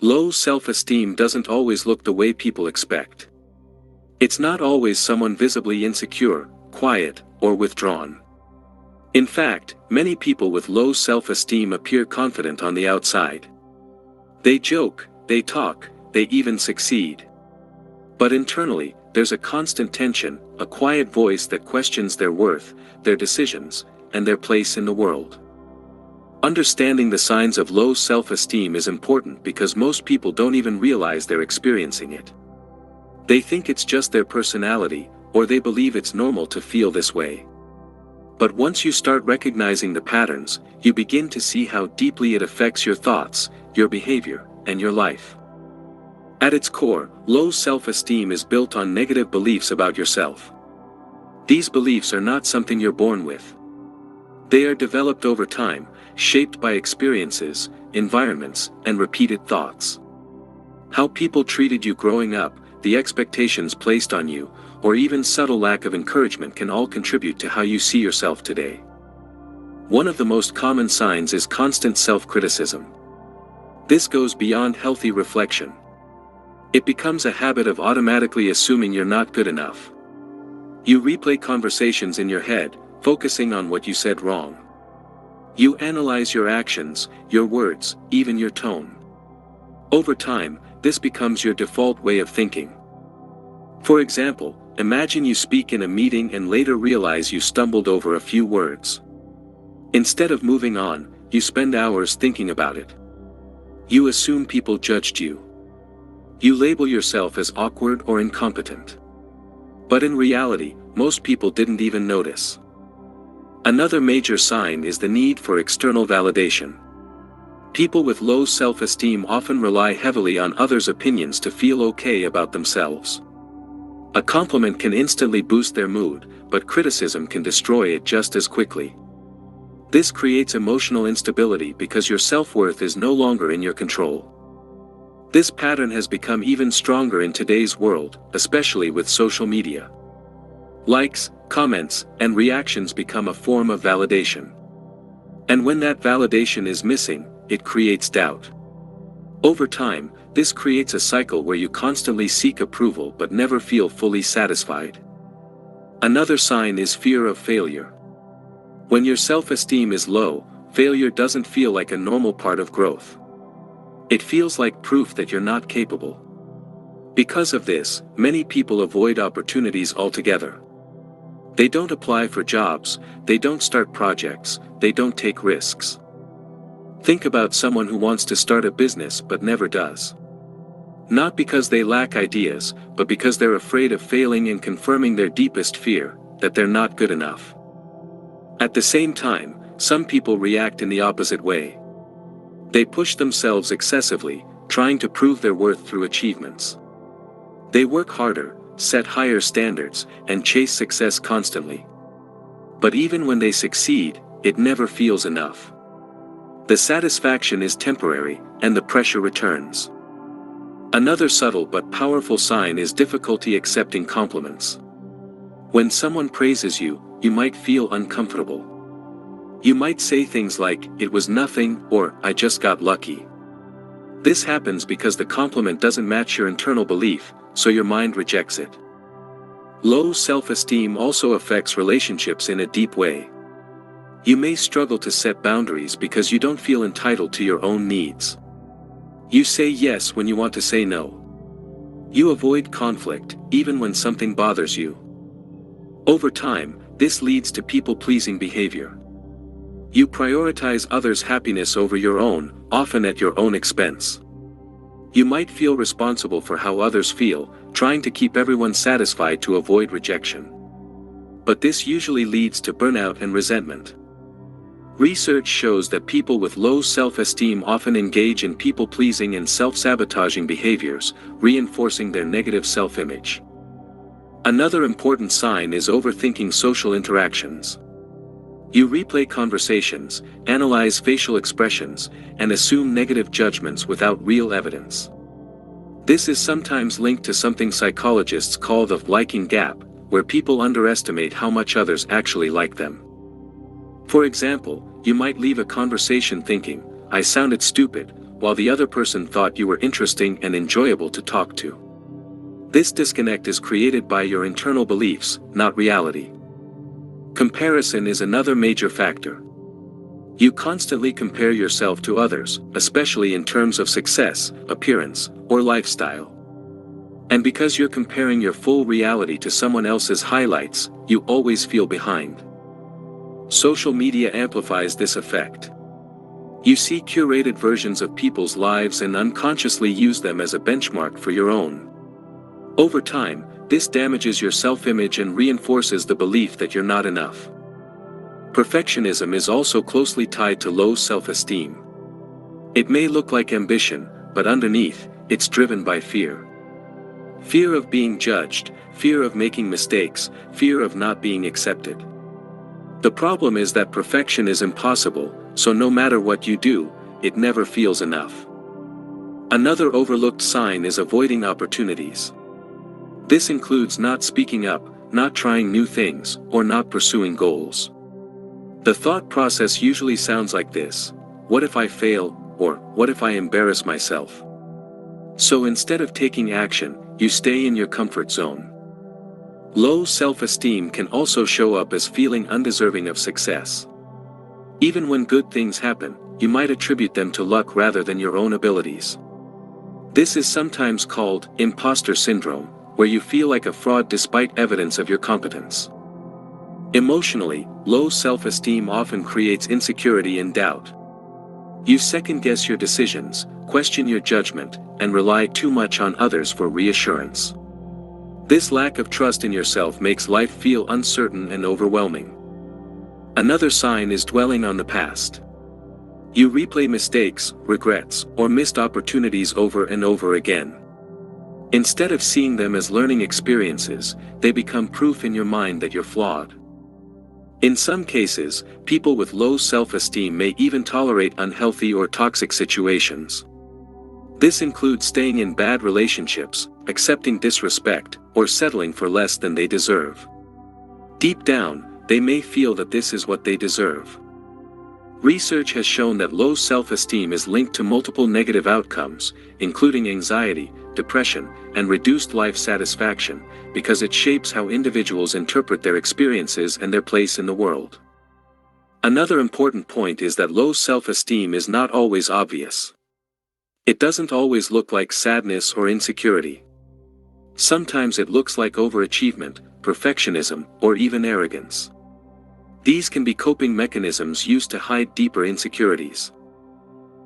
Low self-esteem doesn't always look the way people expect. It's not always someone visibly insecure, quiet, or withdrawn. In fact, many people with low self-esteem appear confident on the outside. They joke, they talk, they even succeed. But internally, there's a constant tension, a quiet voice that questions their worth, their decisions, and their place in the world. Understanding the signs of low self-esteem is important because most people don't even realize they're experiencing it. They think it's just their personality, or they believe it's normal to feel this way. But once you start recognizing the patterns, you begin to see how deeply it affects your thoughts, your behavior, and your life. At its core, low self-esteem is built on negative beliefs about yourself. These beliefs are not something you're born with. They are developed over time, shaped by experiences, environments, and repeated thoughts. How people treated you growing up, the expectations placed on you, or even subtle lack of encouragement can all contribute to how you see yourself today. One of the most common signs is constant self-criticism. This goes beyond healthy reflection. It becomes a habit of automatically assuming you're not good enough. You replay conversations in your head, focusing on what you said wrong. You analyze your actions, your words, even your tone. Over time, this becomes your default way of thinking. For example, imagine you speak in a meeting and later realize you stumbled over a few words. Instead of moving on, you spend hours thinking about it. You assume people judged you. You label yourself as awkward or incompetent. But in reality, most people didn't even notice. Another major sign is the need for external validation. People with low self-esteem often rely heavily on others' opinions to feel okay about themselves. A compliment can instantly boost their mood, but criticism can destroy it just as quickly. This creates emotional instability because your self-worth is no longer in your control. This pattern has become even stronger in today's world, especially with social media. Likes, comments, and reactions become a form of validation. And when that validation is missing, it creates doubt. Over time, this creates a cycle where you constantly seek approval but never feel fully satisfied. Another sign is fear of failure. When your self-esteem is low, failure doesn't feel like a normal part of growth. It feels like proof that you're not capable. Because of this, many people avoid opportunities altogether. They don't apply for jobs, they don't start projects, they don't take risks. Think about someone who wants to start a business but never does. Not because they lack ideas, but because they're afraid of failing and confirming their deepest fear, that they're not good enough. At the same time, some people react in the opposite way. They push themselves excessively, trying to prove their worth through achievements. They work harder, set higher standards, and chase success constantly. But even when they succeed, it never feels enough. The satisfaction is temporary, and the pressure returns. Another subtle but powerful sign is difficulty accepting compliments. When someone praises you, you might feel uncomfortable. You might say things like, "It was nothing," or "I just got lucky." This happens because the compliment doesn't match your internal belief, so your mind rejects it. Low self-esteem also affects relationships in a deep way. You may struggle to set boundaries because you don't feel entitled to your own needs. You say yes when you want to say no. You avoid conflict, even when something bothers you. Over time, this leads to people-pleasing behavior. You prioritize others' happiness over your own, often at your own expense. You might feel responsible for how others feel, trying to keep everyone satisfied to avoid rejection. But this usually leads to burnout and resentment. Research shows that people with low self-esteem often engage in people-pleasing and self-sabotaging behaviors, reinforcing their negative self-image. Another important sign is overthinking social interactions. You replay conversations, analyze facial expressions, and assume negative judgments without real evidence. This is sometimes linked to something psychologists call the liking gap, where people underestimate how much others actually like them. For example, you might leave a conversation thinking, "I sounded stupid," while the other person thought you were interesting and enjoyable to talk to. This disconnect is created by your internal beliefs, not reality. Comparison is another major factor. You constantly compare yourself to others, especially in terms of success, appearance, or lifestyle. And because you're comparing your full reality to someone else's highlights, you always feel behind. Social media amplifies this effect. You see curated versions of people's lives and unconsciously use them as a benchmark for your own. Over time, this damages your self-image and reinforces the belief that you're not enough. Perfectionism is also closely tied to low self-esteem. It may look like ambition, but underneath, it's driven by fear. Fear of being judged, fear of making mistakes, fear of not being accepted. The problem is that perfection is impossible, so no matter what you do, it never feels enough. Another overlooked sign is avoiding opportunities. This includes not speaking up, not trying new things, or not pursuing goals. The thought process usually sounds like this: what if I fail, or what if I embarrass myself? So instead of taking action, you stay in your comfort zone. Low self-esteem can also show up as feeling undeserving of success. Even when good things happen, you might attribute them to luck rather than your own abilities. This is sometimes called imposter syndrome, where you feel like a fraud despite evidence of your competence. Emotionally, low self-esteem often creates insecurity and doubt. You second-guess your decisions, question your judgment, and rely too much on others for reassurance. This lack of trust in yourself makes life feel uncertain and overwhelming. Another sign is dwelling on the past. You replay mistakes, regrets, or missed opportunities over and over again. Instead of seeing them as learning experiences, they become proof in your mind that you're flawed. In some cases, people with low self-esteem may even tolerate unhealthy or toxic situations. This includes staying in bad relationships, accepting disrespect, or settling for less than they deserve. Deep down, they may feel that this is what they deserve. Research has shown that low self-esteem is linked to multiple negative outcomes, including anxiety, depression, and reduced life satisfaction, because it shapes how individuals interpret their experiences and their place in the world. Another important point is that low self-esteem is not always obvious. It doesn't always look like sadness or insecurity. Sometimes it looks like overachievement, perfectionism, or even arrogance. These can be coping mechanisms used to hide deeper insecurities.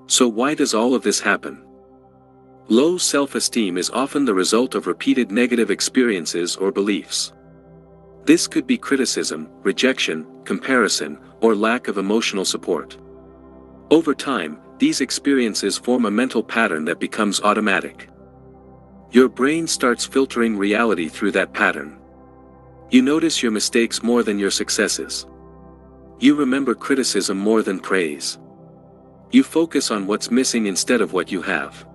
So why does all of this happen? Low self-esteem is often the result of repeated negative experiences or beliefs. This could be criticism, rejection, comparison, or lack of emotional support. Over time, these experiences form a mental pattern that becomes automatic. Your brain starts filtering reality through that pattern. You notice your mistakes more than your successes. You remember criticism more than praise. You focus on what's missing instead of what you have.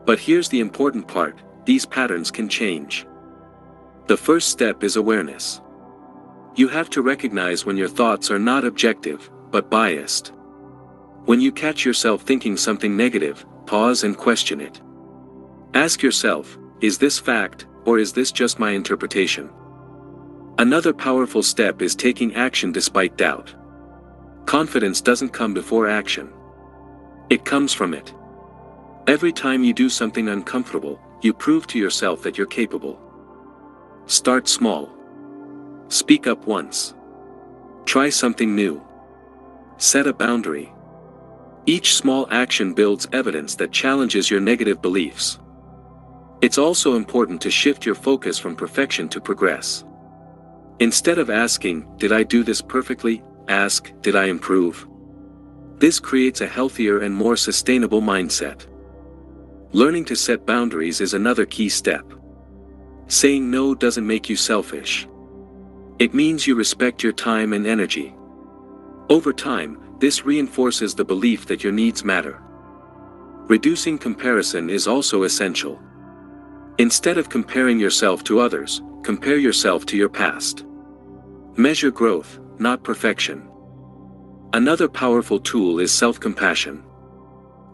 But here's the important part: these patterns can change. The first step is awareness. You have to recognize when your thoughts are not objective, but biased. When you catch yourself thinking something negative, pause and question it. Ask yourself, is this fact, or is this just my interpretation? Another powerful step is taking action despite doubt. Confidence doesn't come before action. It comes from it. Every time you do something uncomfortable, you prove to yourself that you're capable. Start small. Speak up once. Try something new. Set a boundary. Each small action builds evidence that challenges your negative beliefs. It's also important to shift your focus from perfection to progress. Instead of asking, "Did I do this perfectly?" ask, "Did I improve?" This creates a healthier and more sustainable mindset. Learning to set boundaries is another key step. Saying no doesn't make you selfish. It means you respect your time and energy. Over time, this reinforces the belief that your needs matter. Reducing comparison is also essential. Instead of comparing yourself to others, compare yourself to your past. Measure growth, not perfection. Another powerful tool is self-compassion.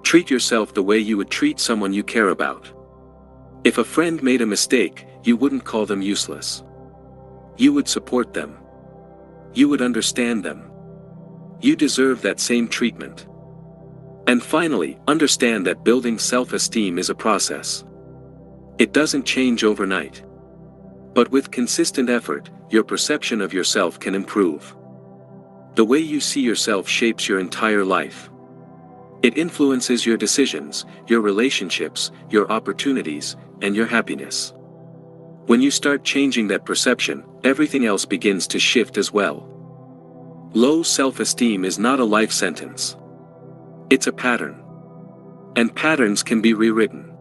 Treat yourself the way you would treat someone you care about. If a friend made a mistake, you wouldn't call them useless. You would support them. You would understand them. You deserve that same treatment. And finally, understand that building self-esteem is a process. It doesn't change overnight. But with consistent effort, your perception of yourself can improve. The way you see yourself shapes your entire life. It influences your decisions, your relationships, your opportunities, and your happiness. When you start changing that perception, everything else begins to shift as well. Low self-esteem is not a life sentence. It's a pattern. And patterns can be rewritten.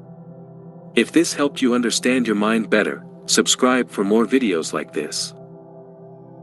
If this helped you understand your mind better, subscribe for more videos like this.